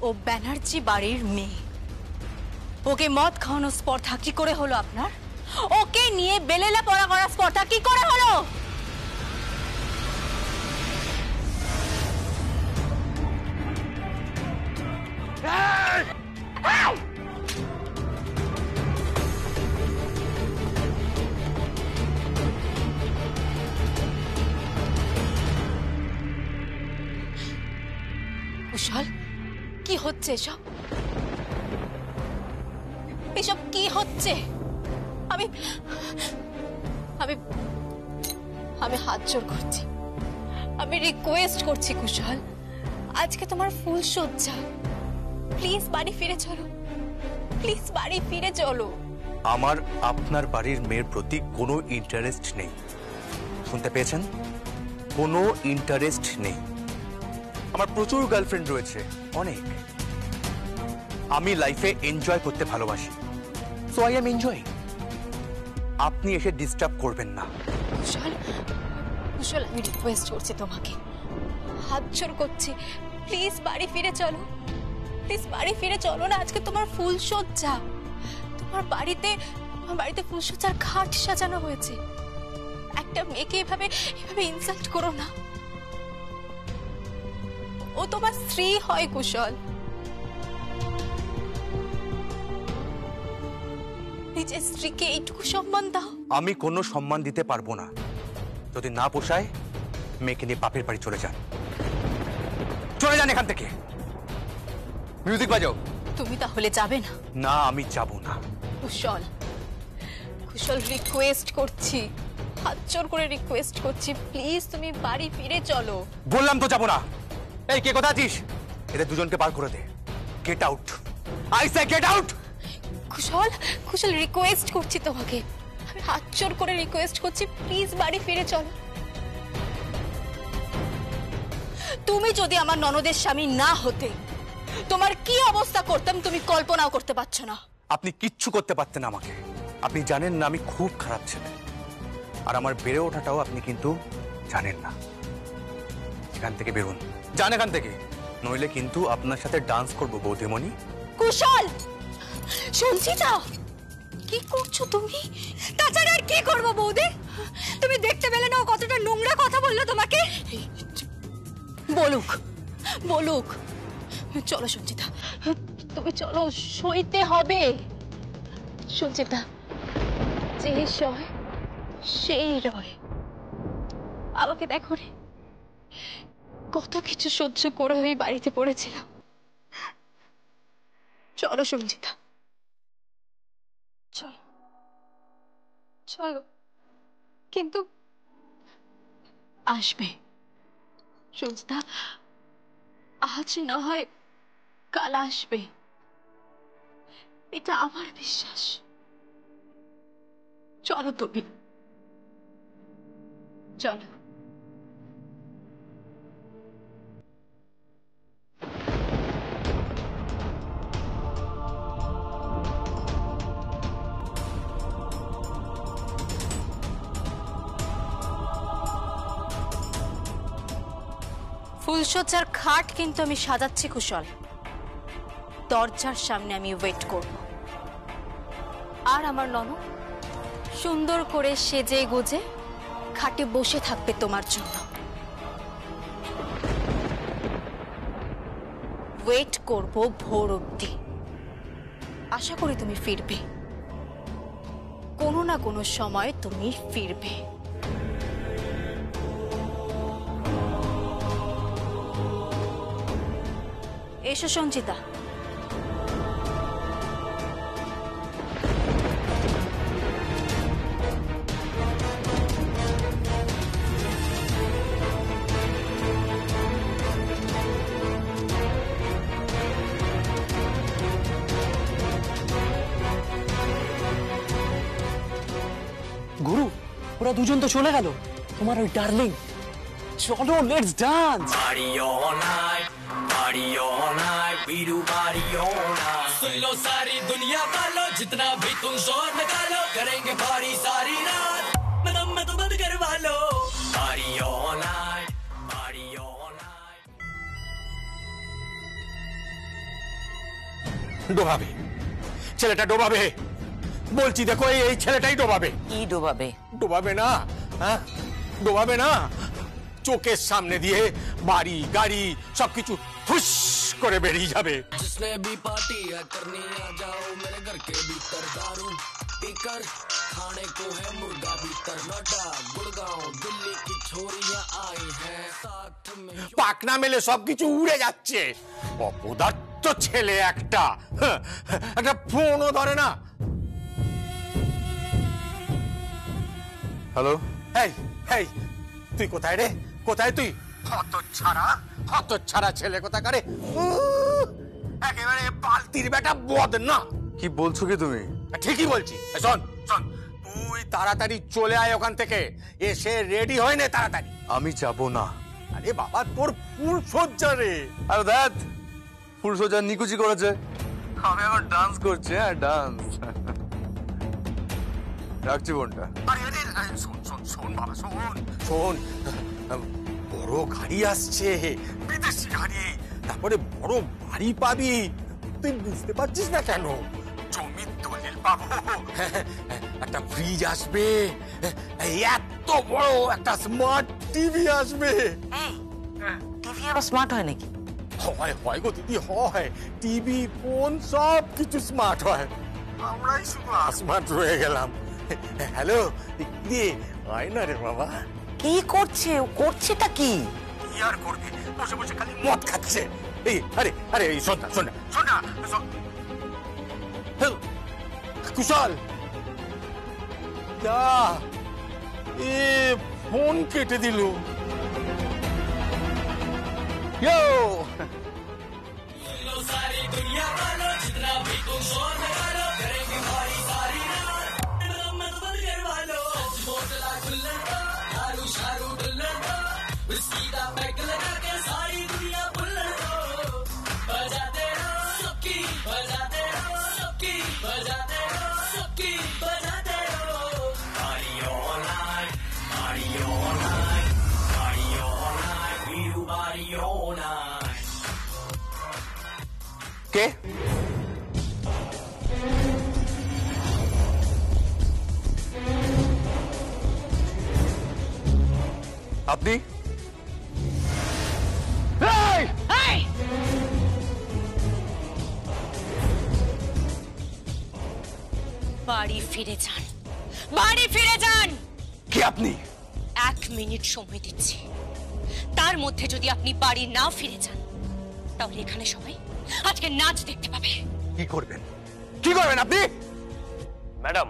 ও ব্যানার্জি বাড়ির মেয়ে। ওকে মদ খাওয়ানোর স্পর্ধা কি করে হলো আপনার? ওকে নিয়ে বেলেলা পড়া করার স্পর্ধা কি করে হলো? কুশল, কি হচ্ছে এসব? এসব কি হচ্ছে? আমি আমি আমি হাত জোর করছি, আমি রিকোয়েস্ট করছি কুশল, আজকে তোমার ফুল সজ্জা, প্লিজ বাড়ি ফিরে চলো, প্লিজ বাড়ি ফিরে চলো। আমার আপনার বাড়ির মেয়ের প্রতি কোনো ইন্টারেস্ট নেই, শুনতে পেয়েছেন? কোনো ইন্টারেস্ট নেই। আমার প্রচুর গার্লফ্রেন্ড রয়েছে, অনেক। আমি লাইফে এনজয় করতে ভালোবাসি, সো আই এম এনজয়িং। আপনি এসে ডিস্টার্ব করবেন না। কুশল, কুশল, আমি রিকোয়েস্ট করছি তোমাকে, হাত জোর করছি, প্লিজ বাড়ি ফিরে চলো, প্লিজ বাড়ি ফিরে চলো না। আজকে তোমার ফুল সজ্জা, তোমার বাড়িতে ফুলসজ্জার খাট সাজানো হয়েছে। একটা মেয়েকে এভাবে ইনসাল্ট করো না। ও তোমার স্ত্রী হয় কুশল, নিজের স্ত্রীকে এইটুকু সম্মান দাও। আমি কোনো সম্মান দিতে পারবো না। যদি না পোষায়, মেয়েকে নিয়ে বাপের বাড়ি চলে যান, চলে যান এখান থেকে। মিউজিক বাজাও। তুমি তাহলে যাবে না? না, আমি যাব না। কুশল, কুশল, রিকোয়েস্ট করছি, হাত জোর করে রিকোয়েস্ট করছি, প্লিজ তুমি বাড়ি ফিরে চলো। বললাম তো যাব না। এই কে কথা আছিস? এদের দুজনকে বার করে দে। Get out, I say get out. Kushal, Kushal, request করছি তোমাকে, আমি হাত জোর করে রিকোয়েস্ট করছি, প্লিজ বাড়ি ফিরে চলো। তুমি যদি আমার ননদের স্বামী না হতে, তোমার কি অবস্থা করতাম তুমি কল্পনাও করতে পারছো না। আপনি কিচ্ছু করতে পারতেন আমাকে। আপনি জানেন না আমি খুব খারাপ ছেলে, আর আমার বেড়ে ওঠাটাও আপনি কিন্তু জানেন না। এখান থেকে বেরোন, যান এখান থেকে, নইলে কিন্তু আপনার সাথে ডান্স করবো বৌদিমণি। কুশল, সঞ্চিতা, কি করছো তুমি? তাছাড়া আর কি করবো বৌদি? তুমি দেখতে পেলে না ও কতটা নোংরা কথা বললো তোমাকে? বলুক, বলুক। চলো সঞ্চিতা, তুমি চলো, সইতে হবে। সঞ্চিতা, যে সয় সেই রয়। আমাকে দেখো রে, কত কিছু সহ্য করে ওই বাড়িতে পড়েছিলাম। চলো সঞ্চিতা, চলো, চলো। কিন্তু আসবে সঞ্চিতা, আজ না হয় কাল আসবে, এটা আমার বিশ্বাস। চলো তুমি, চলো। ফুলসজ্জার খাট কিন্তু আমি সাজাচ্ছি কুশল, দরজার সামনে আমি ওয়েট করব, আর আমার ননদ সুন্দর করে সেজে গুজে খাটে বসে থাকবে তোমার জন্য। ওয়েট করব ভোর অবধি, আশা করি তুমি ফিরবে, কোনো না কোনো সময় তুমি ফিরবে। এসো সঞ্চিতা। গুরু, ওরা দুজন তো চলে গেল, তোমার ওই ডার্লিং। চলো, let's dance. Party all night, party all night, we do party all night. सुन लो सारी दुनिया वालों, जितना भी तुम शोर निकालो, करेंगे party सारी रात, मैं तो बंद करवा लो। Party all night, party all night. ডোবাবে, ছেলেটা ডোবাবে বলছি। দেখো এই ছেলেটাই ডোবাবে। কি ডোবাবে? ডোবাবে না, হ্যাঁ ডোবাবে না। চোখের সামনে দিয়ে বাড়ি গাড়ি সবকিছু ফুস করে বেরিয়ে যাবে। जिसने भी पार्टी है करनी आ जाओ मेरे घर के भीतर दारू पीकर खाने को है मुर्गा भीतर नोटा गुड़गांव दिल्ली की छोरियां आई हैं साथ में পাকনা মেলে সবকিছু উড়ে যাচ্ছে। অপদার্থ ছেলে একটা, হ্যাঁ, একটা ফোনও ধরে না। হ্যালো, এই এই তুই কোথায় রে? কোথায় তুই? হতচ্ছাড়া ছেলে কোথাকারে। একেবারে বালতির বেটা বদনা। কি বলছো কি তুমি? ঠিকই বলছি। শোন শোন, তুই তাড়াতাড়ি চলে আয় ওখান থেকে, এসে রেডি হয়ে নে তাড়াতাড়ি। আমি যাব না। আরে বাবা, তোর ফুল সজ্জা রে। আর দ্যাট ফুলসজ্জা নিকুচি করেছে, আমি এখন ডান্স করছি। হ্যাঁ ডান্স। রাখছি বোনটা। আরে আরে শোন শোন শোন বাবা, শোন শোন, বড় গাড়ি আসছে, বিদেশি গাড়ি, তারপরে বড় বাড়ি পাবি। তুই বুঝতে পারছিস না কেন? জমির দলিল পাবো, একটা ফ্রিজ আসবে, এত বড় একটা স্মার্ট টিভি আসবে। টিভি আবার স্মার্ট হয় নাকি? হয় হয় গো দিদি, হয়। টিভি ফোন সব কিছু স্মার্ট হয়, আমরাই শুধু স্মার্ট রয়ে গেলাম। হ্যালো দিদি, হয় না রে বাবা? কি করছে ও? করছেটা কি? কি আর করবে, বসে বসে খালি মদ খাচ্ছে। এই আরে আরে এই শোন না শোন না শোন না হ্যালো কুশল, যা এ ফোন কেটে দিল। ইয়ো लो सारी दुनिया वालों जितना भी तुम शोर लगा लो करेंगे भारी सारी रात मत बंद वालों बोतला खुल्लन दो दारू शारू ढुल्लन दो विस्की का पैक लगा के सारी दुनिया भुल्लन दो बजाते रहो सबकी बजाते रहो सबकी बजाते रहो सबकी बजाते रहो party all night party all night party all night we do party all night কে? আপনি? বাড়ি ফিরে যান, বাড়ি ফিরে যান। কে আপনি? 1 মিনিট সময় দিচ্ছি, তার মধ্যে যদি আপনি বাড়ি না ফিরে যান তাহলে এখানে সবাই আজকে নাচ দেখতে পাবে। কি করবেন? কি করবেন আপনি? ম্যাডাম,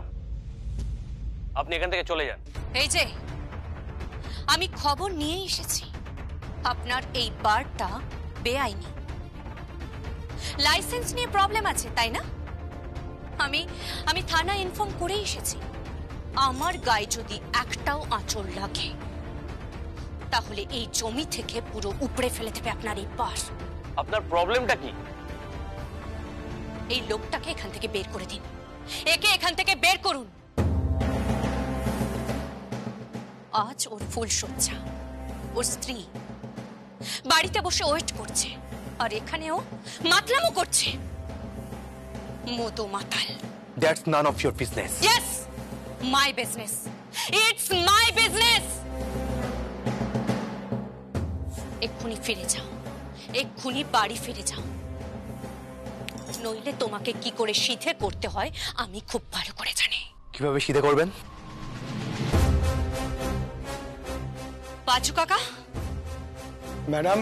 আপনি এখান থেকে চলে যান। এই যে আমি খবর নিয়ে এসেছি, আপনার এই বারটা বেআইনি, লাইসেন্স নিয়ে প্রবলেম আছে তাই না? আমি থানা ইনফর্ম করে এসেছি। আমার গায়ে যদি একটাও আঁচড় লাগে তাহলে এই জমি থেকে পুরো উপড়ে ফেলে দেবে আপনার এই বার। আপনার প্রবলেমটা কি? এই লোকটাকে এখান থেকে বের করে দিন, একে এখান থেকে বের করুন। আজ ওর ফুল সজ্জা, ওর স্ত্রী বাড়িতে বসে ওয়েট করছে, আর এখানে ও মাতলামো করছে, মতো মাতাল। That's none of your business. Yes, my business, it's my business. এক্ষুনি ফিরে যাও, এক্ষুনি বাড়ি ফিরে যাও, নইলে তোমাকে কি করে সিধে করতে হয় আমি খুব ভালো করে জানি। কিভাবে সিধে করবেন? পাঁচু কাকা। ম্যাডাম,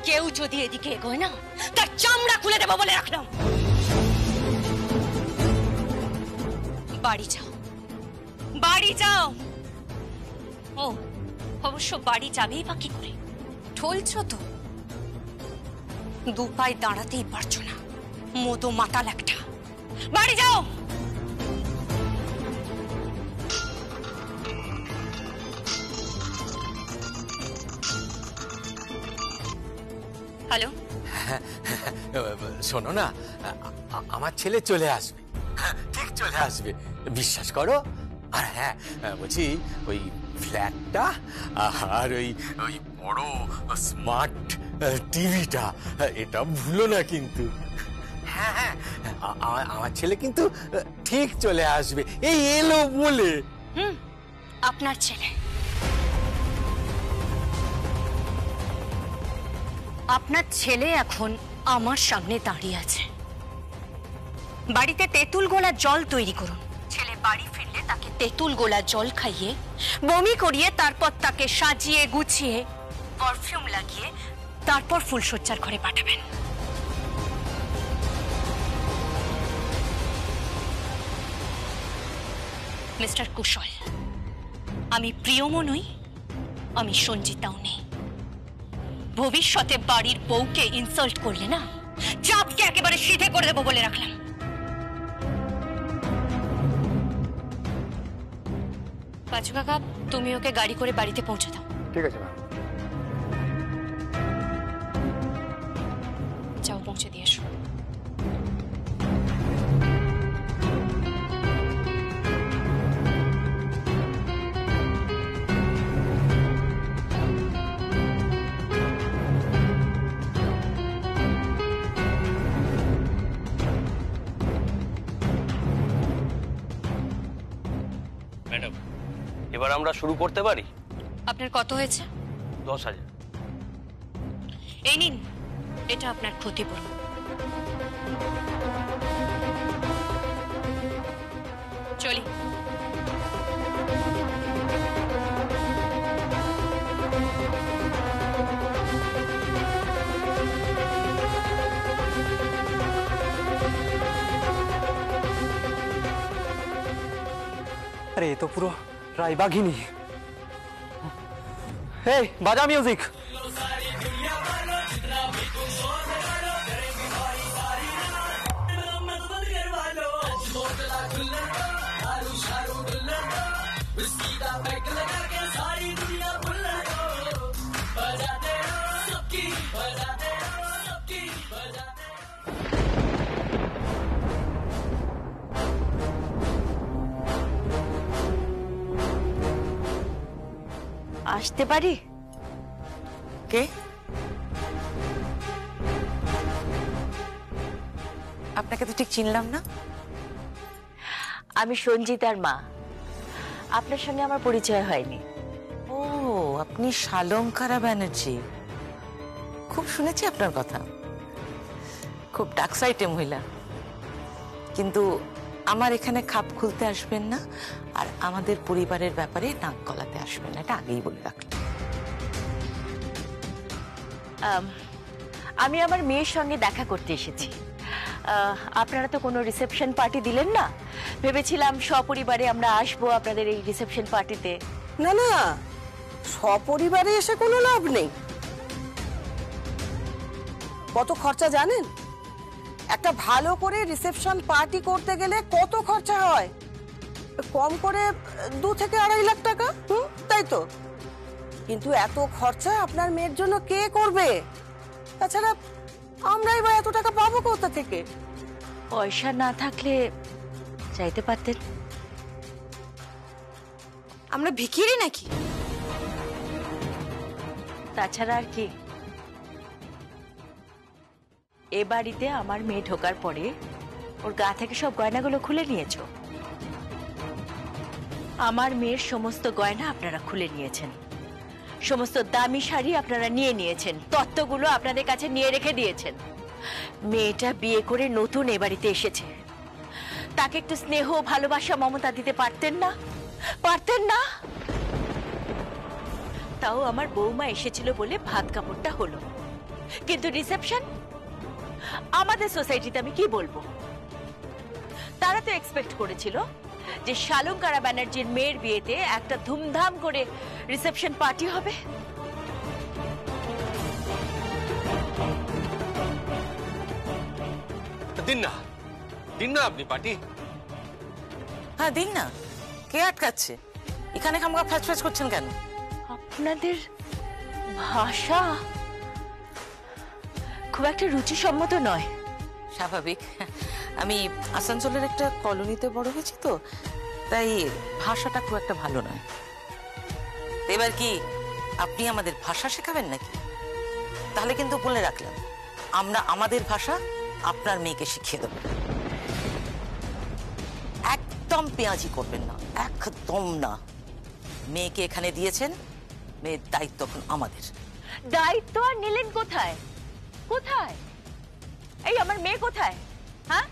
কেউ যদি এদিকে এগোয় না, তার চামড়া খুলে দেবো বলে রাখলাম। বাড়ি যাও, বাড়ি যাও। ও অবশ্য বাড়ি যাবেই বা কি করে? ঠলছো তো। দু পায়ে দাঁড়াতেই পারছো না, মতো মাতাল একটা। বাড়ি যাও। হ্যালো, শোনো না, আমার ছেলে চলে আসবে, ঠিক চলে আসবে, বিশ্বাস করো। আর হ্যাঁ, বলছি ওই ফ্ল্যাটটা আর ওই ওই বড় স্মার্ট টিভিটা, এটা ভুলো না কিন্তু। হ্যাঁ হ্যাঁ, আমার ছেলে কিন্তু ঠিক চলে আসবে, এই এলো বলে। আপনার ছেলে, আপনার ছেলে এখন আমার সামনে দাঁড়িয়ে আছে। বাড়িতে তেঁতুল গোলা জল তৈরি করুন। ছেলে বাড়ি ফিরলে তাকে তেঁতুল গোলা জল খাইয়ে বমি করিয়ে, তারপর তাকে সাজিয়ে গুছিয়ে পারফিউম লাগিয়ে তারপর ফুলসজ্জার ঘরে পাঠাবেন। মিস্টার কুশল, আমি প্রিয়মও নই, আমি সঞ্জিতাও নেই। ভবিষ্যতে বাড়ির বউকে ইনসাল্ট করলে না, চাপকে একেবারে সিধে করে দেবো বলে রাখলাম। পাঁচু কাকা, তুমি ওকে গাড়ি করে বাড়িতে পৌঁছে দাও। ঠিক আছে ম্যাম। যাও, পৌঁছে দিয়ে এসো। ম্যাডাম, এবার আমরা শুরু করতে পারি? আপনার কত হয়েছে? 10,000। এই নিন, এটা আপনার ক্ষতিপূরণ। চলি। अरे ये तो पूरा रायबागिनी। हे बाजा म्यूजिक। আসতে পারি? কে? আপনাকে তো ঠিক চিনলাম না। আমি সঞ্জিতার মা। আপনার সঙ্গে আমার পরিচয় হয়নি। ও, আপনি শালঙ্কারা ব্যানার্জি। খুব শুনেছি আপনার কথা, খুব ডাকসাইটে মহিলা। কিন্তু আমার এখানে খাপ খুলতে আসবেন না, আর আমাদের পরিবারের ব্যাপারে নাক গলাতে আসবেন না, এটা আগেই বলে রাখলাম। আমি আমার মেয়ের সঙ্গে দেখা করতে এসেছি। আপনারা তো কোনো রিসেপশন পার্টি দিলেন না, ভেবেছিলাম সপরিবারে আমরা আসবো আপনাদের এই রিসেপশন পার্টিতে। না না, সপরিবারে এসে কোনো লাভ নেই। কত খরচা জানেন? একটা ভালো করে রিসেপশন পার্টি করতে গেলে কত খরচা হয়? কম করে 2 থেকে 2.5 লাখ টাকা। তাই তো। কিন্তু এত খরচা আপনার মেয়ের জন্য কে করবে? তাছাড়া আমরাই বা এত টাকা পাবো কোথা থেকে? পয়সা না থাকলে চাইতে পারতেন। আমরা ভিখিরি নাকি? তাছাড়া আর কি? এ বাড়িতে আমার মেয়ে ঢোকার পরে ওর গা থেকে সব গয়নাগুলো খুলে নিয়েছো। আমার মেয়ের সমস্ত গয়না আপনারা খুলে নিয়েছেন, সমস্ত দামি শাড়ি আপনারা নিয়ে নিয়েছেন, তত্ত্বগুলো আপনাদের কাছে নিয়ে রেখে দিয়েছেন। মেয়েটা বিয়ে করে নতুন এ বাড়িতে এসেছে, তাকে একটু স্নেহ, ভালোবাসা, মমতা দিতে পারতেন না? পারতেন না? তাও আমার বৌমা এসেছিল বলে ভাত কাপড়টা হলো। কিন্তু রিসেপশন, আমাদের সোসাইটিতে আমি কি বলবো, তারা তো এক্সপেক্ট করেছিল যে শালঙ্কারা ব্যানার্জির মেয়ের বিয়েতে একটা ধুমধাম করে রিসেপশন পার্টি হবে। দিন না আপনি পার্টি। হ্যাঁ দিন না, কে আটকাচ্ছে? এখানে খামকা ফ্যাচ ফ্যাচ করছেন কেন? আপনাদের ভাষা খুব একটা রুচিসম্মত নয়। স্বাভাবিক, আমি আসানসোলের একটা কলোনিতে বড় হয়েছি তো, তাই ভাষাটা খুব একটা ভালো নয়। এবার কি আপনি আমাদের ভাষা শেখাবেন নাকি? তাহলে কিন্তু বলে রাখলাম, আমরা আমাদের ভাষা আপনার মেয়েকে শিখিয়ে দেব। একদম পেঁয়াজি করবেন না, একদম না। মেয়েকে এখানে দিয়েছেন, মেয়ের দায়িত্ব এখন আমাদের। দায়িত্ব আর নিলেন কোথায়? কোথায় এই আমার মেয়ে কোথায়? হ্যাঁ,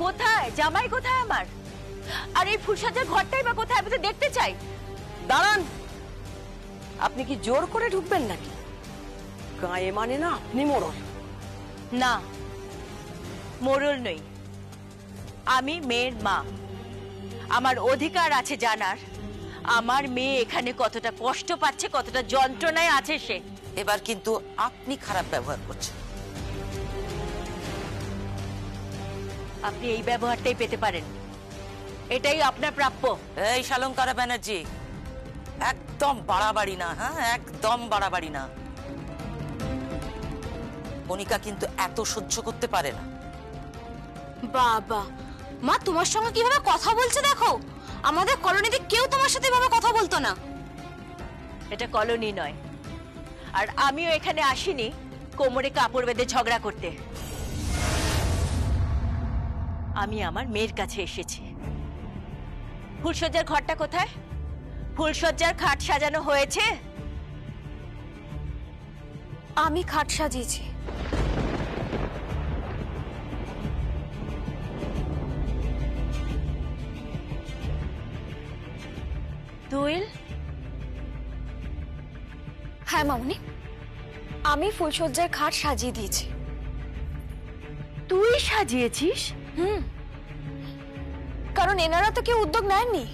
কোথায় জামাই, কোথায় আমার? আর এই ফুলসজ্জার ঘরটাই বা কোথায়? আমি তো দেখতে চাই। দাঁড়ান, আপনি কি জোর করে ঢুকবেন নাকি? গায়ে মানে না আপনি মোড়ল। না, মোড়ল নই, আমি মেয়ের মা। আমার অধিকার আছে জানার আমার মেয়ে এখানে কতটা কষ্ট পাচ্ছে, কতটা যন্ত্রণায় আছে সে। এবার কিন্তু আপনি খারাপ ব্যবহার করছেন। আপনি এই ব্যবহারটাই পেতে পারেন, এটাই আপনার প্রাপ্য। এই শালঙ্কারা ব্যানার্জি, একদম বাড়াবাড়ি না। হ্যাঁ, একদম বাড়াবাড়ি না। কণিকা কিন্তু এত সহ্য করতে পারে না। বাবা, মা তোমার সঙ্গে কিভাবে কথা বলছে দেখো। আমাদের কলোনিতে কেউ তোমার সাথে এভাবে কথা বলতো না। এটা কলোনি নয়, আর আমিও এখানে আসিনি কোমরে কাপড় বেঁধে ঝগড়া করতে। আমি আমার মেয়ের কাছে এসেছি। ফুলসজ্জার ঘরটা কোথায়? ফুলসজ্জার খাট সাজানো হয়েছে? আমি খাট সাজিয়েছি। দোয়েল? হ্যাঁ মামনি, আমি ফুলসজ্জার খাট সাজিয়ে দিয়েছি। তুই সাজিয়েছিস? কারণ এনারা তো কেউ উদ্যোগ নেননি।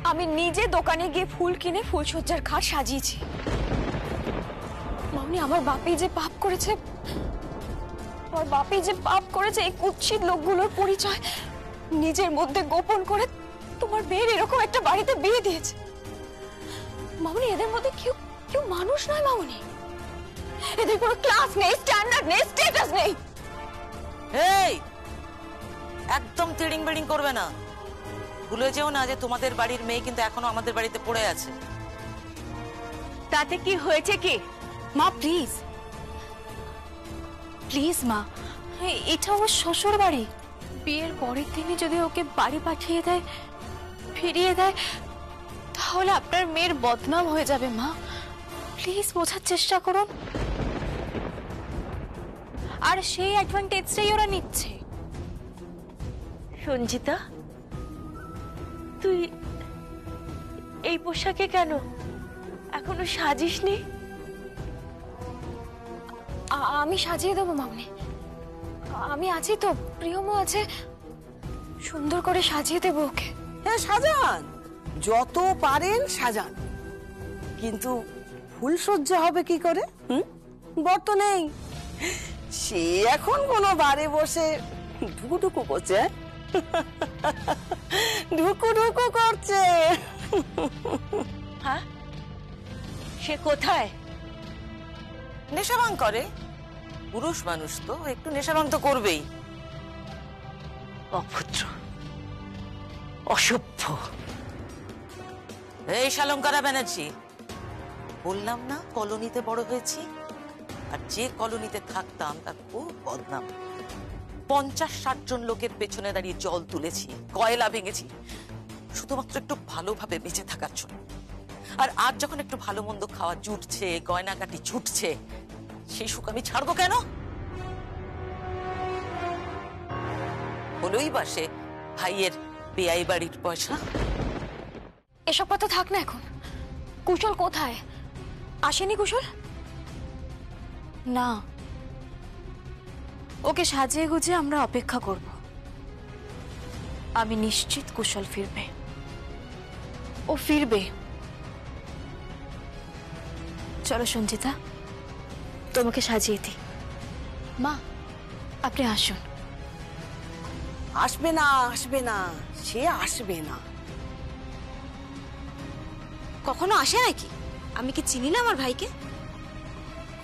আমি নিজে দোকানে গিয়ে ফুল কিনে ফুলসজ্জার খাট সাজিয়েছি। মামনি, আমার বাপি যে পাপ করেছে, এই কুৎসিত লোকগুলোর পরিচয় নিজের মধ্যে গোপন করে তোমার মেয়ের এরকম একটা বাড়িতে বিয়ে দিয়েছে। মামনি, এদের মধ্যে কেউ কেউ মানুষ নয় মামনি। এদের কোনো ক্লাস নেই, স্ট্যান্ডার্ড নেই, স্ট্যাটাস নেই। এই একদম তিড়িং বিড়িং করবে না। ভুলে যেও না যে তোমাদের বাড়ির মেয়ে কিন্তু এখনো আমাদের বাড়িতে পড়ে আছে। তাতে কি হয়েছে কি? মা প্লিজ, প্লিজ মা, এটা ওর শ্বশুর বাড়ি। বিয়ের পরের দিনই যদি ওকে বাড়ি পাঠিয়ে দেয়, ফিরিয়ে দেয়, তাহলে আপনার মেয়ের বদনাম হয়ে যাবে। মা প্লিজ বোঝার চেষ্টা করুন। আর সেই অ্যাডভান্টেজটাই ওরা নিচ্ছে। সঞ্জিতা, তুই এই পোশাকে কেন? এখনো সাজিসনি? আমি সাজিয়ে দেবো মামনি, আমি আছি তো, প্রিয়মও আছে, সুন্দর করে সাজিয়ে দেবো ওকে। হ্যাঁ সাজান, যত পারেন সাজান, কিন্তু ফুলসজ্জা হবে কি করে? বর তো নেই, সে এখন কোনো বারে বসে ঢুকুঢুকু করছে। ঢুকুঢুকু করছে। হ্যাঁ, সে কোথায়? নেশাভাং করে। পুরুষ মানুষ তো একটু নেশাভাং তো করবেই। অভদ্র, অসভ্য। এই শালঙ্কারা ব্যানার্জি, বললাম না কলোনিতে বড় হয়েছি, আর যে কলোনিতে থাকতাম তার খুব বদনাম। 50-60 জন লোকের পেছনে দাঁড়িয়ে জল তুলেছি, কয়লা ভেঙেছি, শুধুমাত্র একটু ভালোভাবে বেঁচে থাকার জন্য। আর আজ যখন একটু ভালো মন্দ খাওয়া জুটছে, গয়নাকাটি ছুটছে, সেই সুখ আমি ছাড়বো কেন? হলোই বাসে ভাইয়ের বেয়াই বাড়ির পয়সা। এসব কথা থাক না এখন। কুশল কোথায়? আসেনি কুশল? না, ওকে সাজিয়ে গুজিয়ে আমরা অপেক্ষা করব। আমি নিশ্চিত কুশল ফিরবে, ও ফিরবে। চলো সঞ্চিতা, তোমাকে সাজিয়ে দিই। মা, আপনি আসুন। আসবে না, আসবে না, সে আসবে না। কখনো আসে নাকি? আমি কি চিনি না আমার ভাইকে?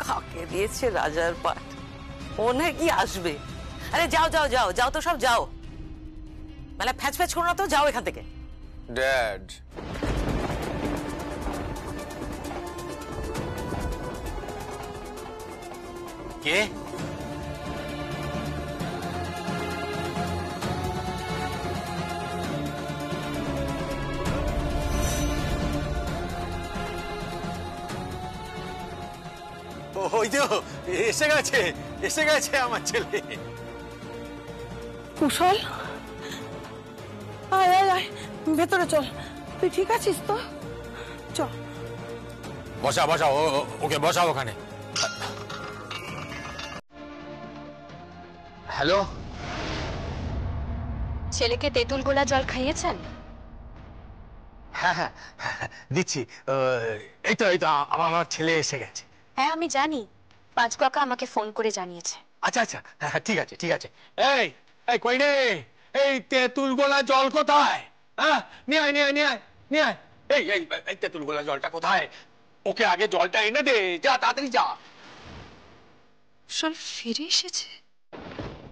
কাকে দিয়েছে রাজার পাট, ও নাকি আসবে? আরে যাও যাও যাও যাও তো, সব যাও, মানে ফ্যাচ ফ্যাচ করো না তো, যাও এখান থেকে। ড্যাড, কে? ওই তো এসে গেছে, এসে গেছে আমার ছেলে। কুশল, আয় আয় আয়, ভেতরে চল। তুই ঠিক আছিস তো? চল। বসা বসা, ওকে বসাও ওখানে। হ্যালো, ছেলেকে তেঁতুল গোলা জল খাইয়েছেন? হ্যাঁ হ্যাঁ দিচ্ছি। এই তো আমার ছেলে এসে গেছে। হ্যাঁ আমি জানি, পাঁচ কাকা আমাকে ফোন করে জানিয়েছে। আচ্ছা আচ্ছা, হ্যাঁ ঠিক আছে ঠিক আছে। এই এই কই রে, এই তেঁতুল গোলা জল কোথায়? হ্যাঁ, নিয়ে আয় নিয়ে আয় নিয়ে আয় নিয়ে আয়। এই এই এই তেঁতুল গোলা জলটা কোথায়? ওকে আগে জলটা এনে দে, যা তাড়াতাড়ি যা। কুশল ফিরে এসেছে?